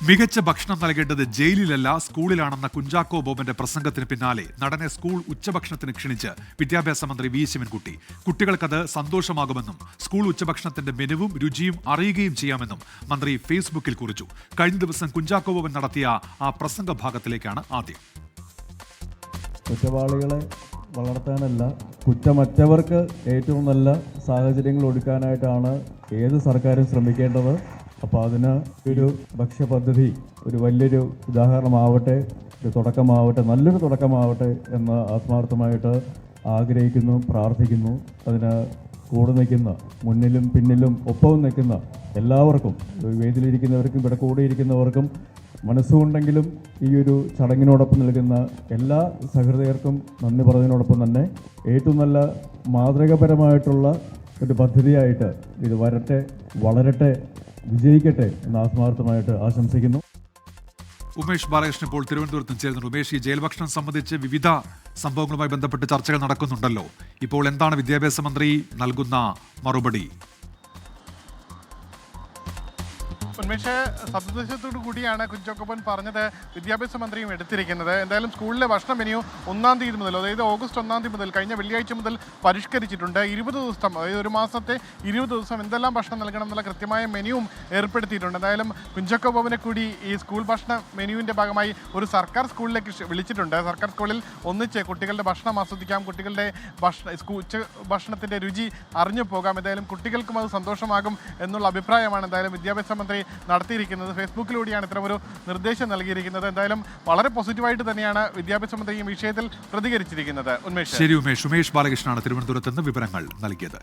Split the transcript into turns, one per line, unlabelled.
മികച്ച ഭക്ഷണം നൽകേണ്ടത് ജയിലിലല്ല സ്കൂളിലാണെന്ന കുഞ്ചാക്കോ ബോബന്റെ പ്രസംഗത്തിന് പിന്നാലെ നടനെ സ്കൂൾ ഉച്ചഭക്ഷണത്തിന് ക്ഷണിച്ച് വിദ്യാഭ്യാസ മന്ത്രി വി ശിവൻകുട്ടി. കുട്ടികൾക്കത് സന്തോഷമാകുമെന്നും സ്കൂൾ ഉച്ചഭക്ഷണത്തിന്റെ മെനുവും രുചിയും അറിയുകയും ചെയ്യാമെന്നും മന്ത്രി ഫേസ്ബുക്കിൽ കുറിച്ചു. കഴിഞ്ഞ ദിവസം കുഞ്ചാക്കോ ബോബൻ നടത്തിയ ആ പ്രസംഗ ഭാഗത്തിലേക്കാണ് ആദ്യം.
കുറ്റവാളികളെ വളർത്താനല്ല, കുറ്റമറ്റവർക്ക് ഏറ്റവും നല്ല സാഹചര്യങ്ങൾ ഒരുക്കാനായിട്ടാണ് ഏത് സർക്കാരും ശ്രമിക്കേണ്ടത്. അപ്പോൾ അതിന് ഒരു ഭക്ഷ്യപദ്ധതി ഒരു വലിയൊരു ഉദാഹരണമാവട്ടെ, ഒരു തുടക്കമാവട്ടെ, നല്ലൊരു തുടക്കമാവട്ടെ എന്ന് ആത്മാർത്ഥമായിട്ട് ആഗ്രഹിക്കുന്നു, പ്രാർത്ഥിക്കുന്നു. അതിന് കൂടെ നിൽക്കുന്ന, മുന്നിലും പിന്നിലും ഒപ്പവും നിൽക്കുന്ന എല്ലാവർക്കും, വേദിയിലിരിക്കുന്നവർക്കും ഇവിടെ കൂടെയിരിക്കുന്നവർക്കും മനസ്സുകൊണ്ടെങ്കിലും ഈ ഒരു ചടങ്ങിനോടൊപ്പം നിൽക്കുന്ന എല്ലാ സഹൃദയർക്കും നന്ദി പറഞ്ഞതിനോടൊപ്പം തന്നെ ഏറ്റവും നല്ല മാതൃകാപരമായിട്ടുള്ള ഒരു പദ്ധതിയായിട്ട് ഇത് വരട്ടെ, വളരട്ടെ, വിജയിക്കട്ടെ എന്ന് ആത്മാർത്ഥമായിട്ട് ആശംസിക്കുന്നു.
ഉമേഷ് ബാലകൃഷ്ണൻ ഇപ്പോൾ തിരുവനന്തപുരത്ത് ചേർന്നു. ഉമേഷ്, ഈ ജയിൽ ഭക്ഷണം സംബന്ധിച്ച് വിവിധ സംഭവങ്ങളുമായി ബന്ധപ്പെട്ട് ചർച്ചകൾ നടക്കുന്നുണ്ടല്ലോ. ഇപ്പോൾ എന്താണ് വിദ്യാഭ്യാസ മന്ത്രി നൽകുന്ന മറുപടി?
ഉന്മേഷ്, സത്യനിഷ്ഠത്തോടു കൂടിയാണ് കുഞ്ചാക്കോ ബോബൻ പറഞ്ഞത് വിദ്യാഭ്യാസ മന്ത്രിയും എടുത്തിരിക്കുന്നത്. എന്തായാലും സ്കൂളിലെ ഭക്ഷണ മെനു 1-ാം തീയതി മുതൽ, അതായത് ഓഗസ്റ്റ് 1-ാം തീയതി മുതൽ, കഴിഞ്ഞ വെള്ളിയാഴ്ച മുതൽ പരിഷ്കരിച്ചിട്ടുണ്ട്. 20 ദിവസം, അതായത് ഒരു മാസത്തെ 20 ദിവസം എന്തെല്ലാം ഭക്ഷണം നൽകണം എന്നുള്ള കൃത്യമായ മെനുവും ഏർപ്പെടുത്തിയിട്ടുണ്ട്. എന്തായാലും കുഞ്ചാക്കോ ബോബനെ കൂടി ഈ സ്കൂൾ ഭക്ഷണ മെനുവിൻ്റെ ഭാഗമായി ഒരു സർക്കാർ സ്കൂളിലേക്ക് വിളിച്ചിട്ടുണ്ട്. സർക്കാർ സ്കൂളിൽ ഒന്നിച്ച് കുട്ടികളുടെ ഭക്ഷണം ആസ്വദിക്കാം, കുട്ടികളുടെ ഉച്ച ഭക്ഷണത്തിൻ്റെ രുചി അറിഞ്ഞു പോകാം. എന്തായാലും കുട്ടികൾക്കും അത് സന്തോഷമാകും എന്നുള്ള അഭിപ്രായമാണ് എന്തായാലും വിദ്യാഭ്യാസ മന്ത്രി നടത്തിയിരിക്കുന്നത്. ഫേസ്ബുക്കിലൂടെയാണ് ഇത്തരമൊരു നിർദ്ദേശം നൽകിയിരിക്കുന്നത്. എന്തായാലും വളരെ പോസിറ്റീവായിട്ട് തന്നെയാണ് വിദ്യാഭ്യാസ മന്ത്രി ഈ വിഷയത്തിൽ പ്രതികരിച്ചിരിക്കുന്നത്.
ശരി ഉമേഷ്. ഉമേഷ് ബാലകൃഷ്ണനാണ് തിരുവനന്തപുരത്ത് നിന്ന് വിവരങ്ങൾ നൽകിയത്.